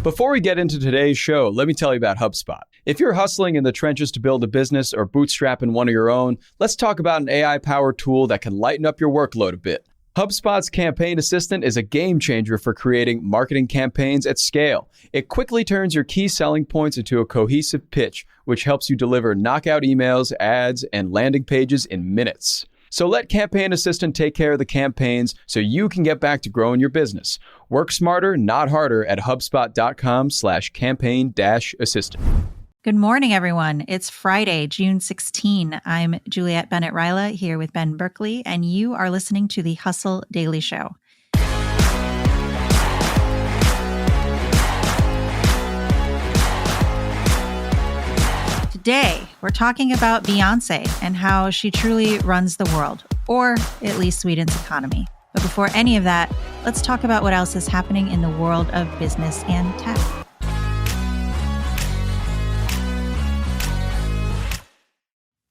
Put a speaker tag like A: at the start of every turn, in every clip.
A: Before we get into today's show, let me tell you about HubSpot. If you're hustling in the trenches to build a business or bootstrapping one of your own, let's talk about an AI-powered tool that can lighten up your workload a bit. HubSpot's Campaign Assistant is a game changer for creating marketing campaigns at scale. It quickly turns your key selling points into a cohesive pitch, which helps you deliver knockout emails, ads, and landing pages in minutes. So let Campaign Assistant take care of the campaigns so you can get back to growing your business. Work smarter, not harder at HubSpot.com/campaign-assistant.
B: Good morning, everyone. It's Friday, June 16. I'm Juliet Bennett Rylah here with Ben Berkley, and you are listening to the Hustle Daily Show. Today, we're talking about Beyoncé and how she truly runs the world, or at least Sweden's economy. But before any of that, let's talk about what else is happening in the world of business and tech.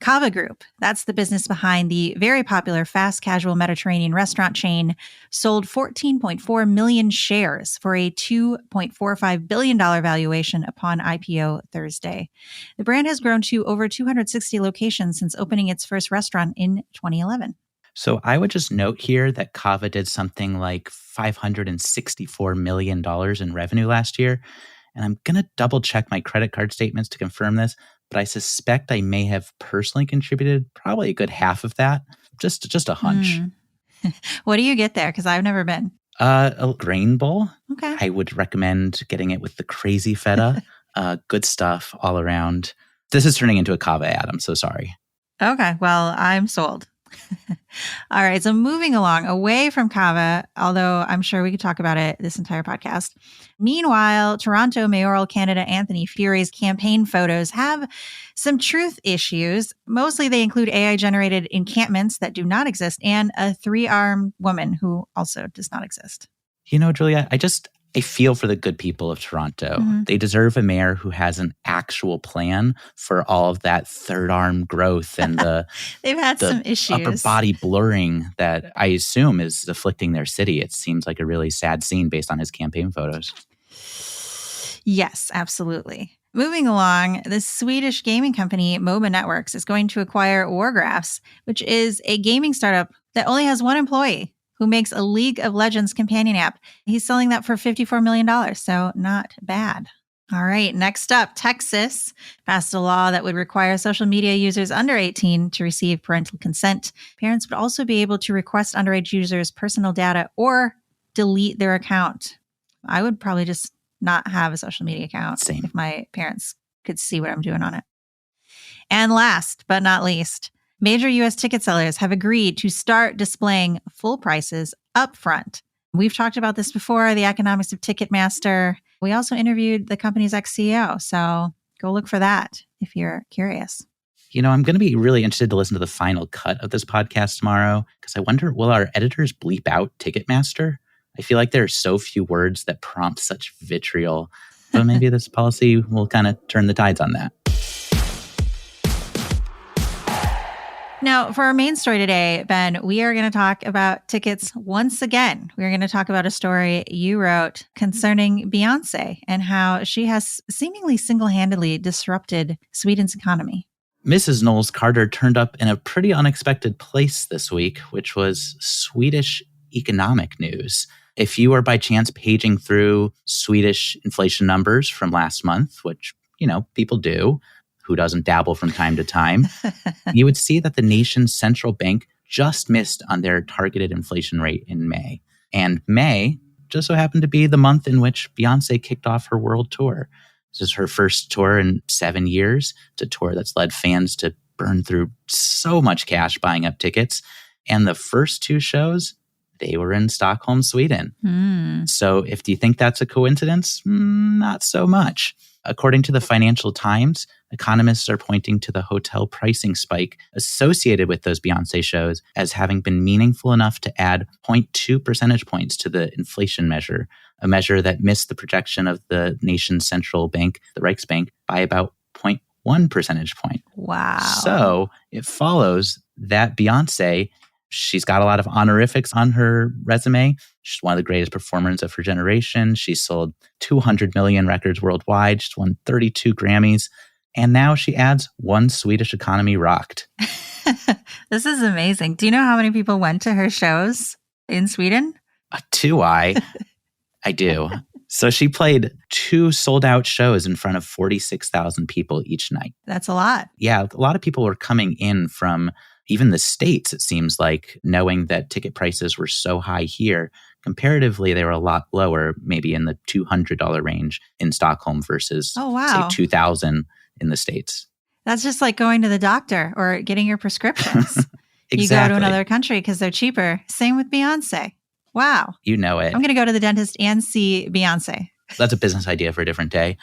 B: Cava Group, that's the business behind the very popular fast casual Mediterranean restaurant chain, sold 14.4 million shares for a $2.45 billion valuation upon IPO Thursday. The brand has grown to over 260 locations since opening its first restaurant in 2011.
C: So I would just note here that Cava did something like $564 million in revenue last year. And I'm going to double check my credit card statements to confirm this, but I suspect I may have personally contributed probably a good half of that. Just a hunch.
B: What do you get there? Because I've never been.
C: A grain bowl.
B: Okay.
C: I would recommend getting it with the crazy feta. Good stuff all around. This is turning into a Cava ad. I'm so sorry.
B: Okay. Well, I'm sold. All right. So moving along away from Cava, although I'm sure we could talk about it this entire podcast. Meanwhile, Toronto mayoral candidate Anthony Furey's campaign photos have some truth issues. Mostly they include AI-generated encampments that do not exist and a 3-armed woman who also does not exist.
C: You know, Julia, I feel for the good people of Toronto. Mm-hmm. They deserve a mayor who has an actual plan for all of that third arm growth and
B: they've had some issues.
C: Upper body blurring that I assume is afflicting their city. It seems like a really sad scene based on his campaign photos.
B: Yes, absolutely. Moving along, the Swedish gaming company MOBA Networks is going to acquire Wargraphs, which is a gaming startup that only has one employee, who makes a League of Legends companion app. He's selling that for $54 million, so not bad. All right, next up, Texas passed a law that would require social media users under 18 to receive parental consent. Parents would also be able to request underage users' personal data or delete their account. I would probably just not have a social media account.
C: Same.
B: If my parents could see what I'm doing on it. And last but not least, major U.S. ticket sellers have agreed to start displaying full prices up front. We've talked about this before, the economics of Ticketmaster. We also interviewed the company's ex-CEO, so go look for that if you're curious.
C: You know, I'm going to be really interested to listen to the final cut of this podcast tomorrow, because I wonder, will our editors bleep out Ticketmaster? I feel like there are so few words that prompt such vitriol, but maybe this policy will kind of turn the tides on that.
B: Now, for our main story today, Ben, we are going to talk about tickets once again. We're going to talk about a story you wrote concerning Beyoncé and how she has seemingly single-handedly disrupted Sweden's economy.
C: Mrs. Knowles Carter turned up in a pretty unexpected place this week, which was Swedish economic news. If you are by chance paging through Swedish inflation numbers from last month, which, you know, people do, who doesn't dabble from time to time, you would see that the nation's central bank just missed on their targeted inflation rate in May. And May just so happened to be the month in which Beyoncé kicked off her world tour. This is her first tour in 7 years. It's a tour that's led fans to burn through so much cash buying up tickets. And the first 2 shows, they were in Stockholm, Sweden. So do you think that's a coincidence? Not so much. According to the Financial Times, economists are pointing to the hotel pricing spike associated with those Beyoncé shows as having been meaningful enough to add 0.2 percentage points to the inflation measure, a measure that missed the projection of the nation's central bank, the Riksbank, by about 0.1 percentage point.
B: Wow.
C: So it follows that Beyoncé, She's got a lot of honorifics on her resume. She's one of the greatest performers of her generation. She sold 200 million records worldwide. She's won 32 Grammys. And now she adds one Swedish economy rocked.
B: This is amazing. Do you know how many people went to her shows in Sweden?
C: Do I? I do. So she played 2 sold-out shows in front of 46,000 people each night.
B: That's a lot.
C: Yeah, a lot of people were coming in from even the States, it seems like, knowing that ticket prices were so high here. Comparatively, they were a lot lower, maybe in the $200 range in Stockholm versus, say, $2,000 in the States.
B: That's just like going to the doctor or getting your prescriptions.
C: Exactly.
B: You go to another country because they're cheaper. Same with Beyoncé. Wow.
C: You know it.
B: I'm going to go to the dentist and see Beyoncé.
C: That's a business idea for a different day.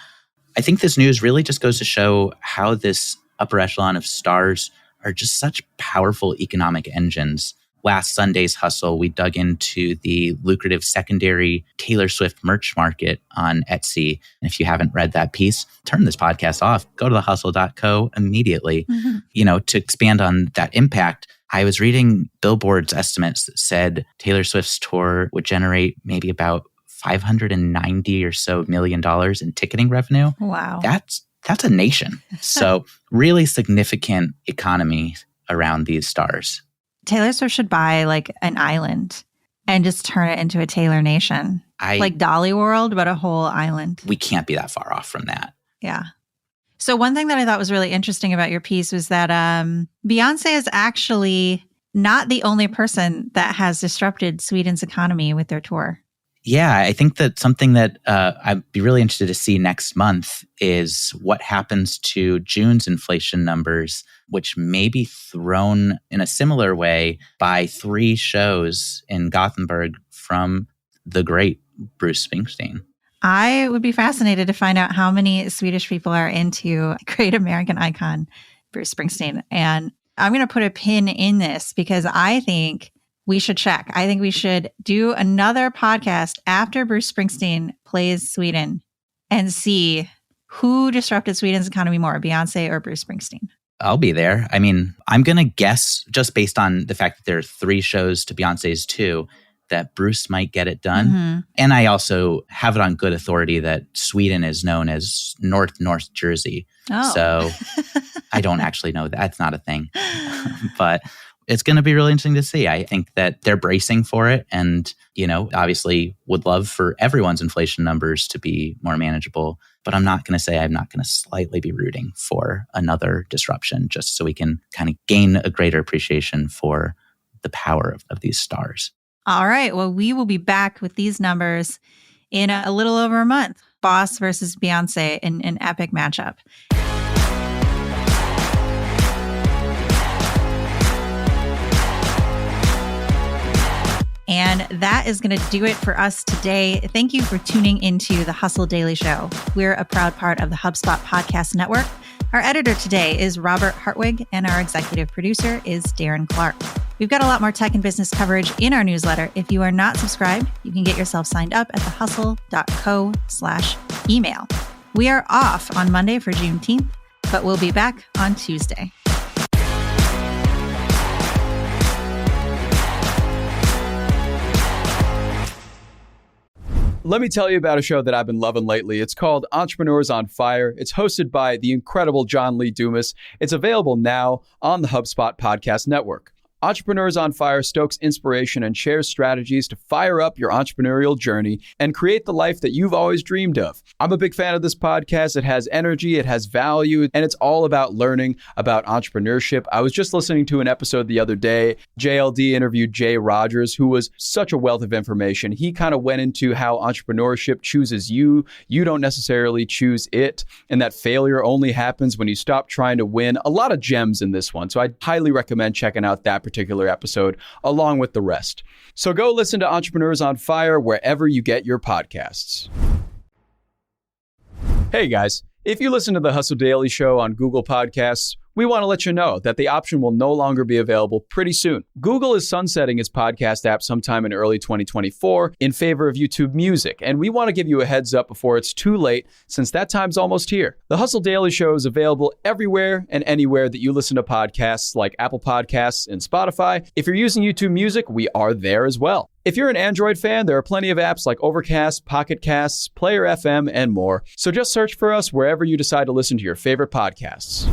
C: I think this news really just goes to show how this upper echelon of stars are just such powerful economic engines. Last Sunday's Hustle, we dug into the lucrative secondary Taylor Swift merch market on Etsy. And if you haven't read that piece, turn this podcast off. Go to thehustle.co immediately. To expand on that impact, I was reading Billboard's estimates that said Taylor Swift's tour would generate maybe about $590 or so million in ticketing revenue.
B: Wow.
C: That's a nation. So really significant economy around these stars.
B: Taylor Swift should buy like an island and just turn it into a Taylor Nation. Like Dolly World, but a whole island.
C: We can't be that far off from that.
B: Yeah. So one thing that I thought was really interesting about your piece was that Beyoncé is actually not the only person that has disrupted Sweden's economy with their tour.
C: Yeah, I think that something that I'd be really interested to see next month is what happens to June's inflation numbers, which may be thrown in a similar way by 3 shows in Gothenburg from the great Bruce Springsteen.
B: I would be fascinated to find out how many Swedish people are into great American icon Bruce Springsteen. And I'm going to put a pin in this because I think we should check. I think we should do another podcast after Bruce Springsteen plays Sweden and see who disrupted Sweden's economy more, Beyoncé or Bruce Springsteen.
C: I'll be there. I mean, I'm going to guess, just based on the fact that there are 3 shows to Beyoncé's 2, that Bruce might get it done. And I also have it on good authority that Sweden is known as North Jersey. So I don't actually know that. That's not a thing. But it's going to be really interesting to see. I think that they're bracing for it and, obviously would love for everyone's inflation numbers to be more manageable. But I'm not going to say I'm not going to slightly be rooting for another disruption just so we can kind of gain a greater appreciation for the power of these stars.
B: All right. Well, we will be back with these numbers in a little over a month. Boss versus Beyoncé in an epic matchup. And that is going to do it for us today. Thank you for tuning into the Hustle Daily Show. We're a proud part of the HubSpot Podcast Network. Our editor today is Robert Hartwig, and our executive producer is Darren Clarke. We've got a lot more tech and business coverage in our newsletter. If you are not subscribed, you can get yourself signed up at thehustle.co/email. We are off on Monday for Juneteenth, but we'll be back on Tuesday.
A: Let me tell you about a show that I've been loving lately. It's called Entrepreneurs on Fire. It's hosted by the incredible John Lee Dumas. It's available now on the HubSpot Podcast Network. Entrepreneurs on Fire stokes inspiration and shares strategies to fire up your entrepreneurial journey and create the life that you've always dreamed of. I'm a big fan of this podcast. It has energy, it has value, and it's all about learning about entrepreneurship. I was just listening to an episode the other day. JLD interviewed Jay Rogers, who was such a wealth of information. He kind of went into how entrepreneurship chooses you. You don't necessarily choose it, and that failure only happens when you stop trying to win. A lot of gems in this one, so I highly recommend checking out that particular episode along with the rest. So go listen to Entrepreneurs on Fire wherever you get your podcasts. Hey guys, if you listen to the Hustle Daily Show on Google Podcasts, we want to let you know that the option will no longer be available pretty soon. Google is sunsetting its podcast app sometime in early 2024 in favor of YouTube Music, and we want to give you a heads up before it's too late, since that time's almost here. The Hustle Daily Show is available everywhere and anywhere that you listen to podcasts, like Apple Podcasts and Spotify. If you're using YouTube Music, we are there as well. If you're an Android fan, there are plenty of apps like Overcast, Pocket Casts, Player FM, and more. So just search for us wherever you decide to listen to your favorite podcasts.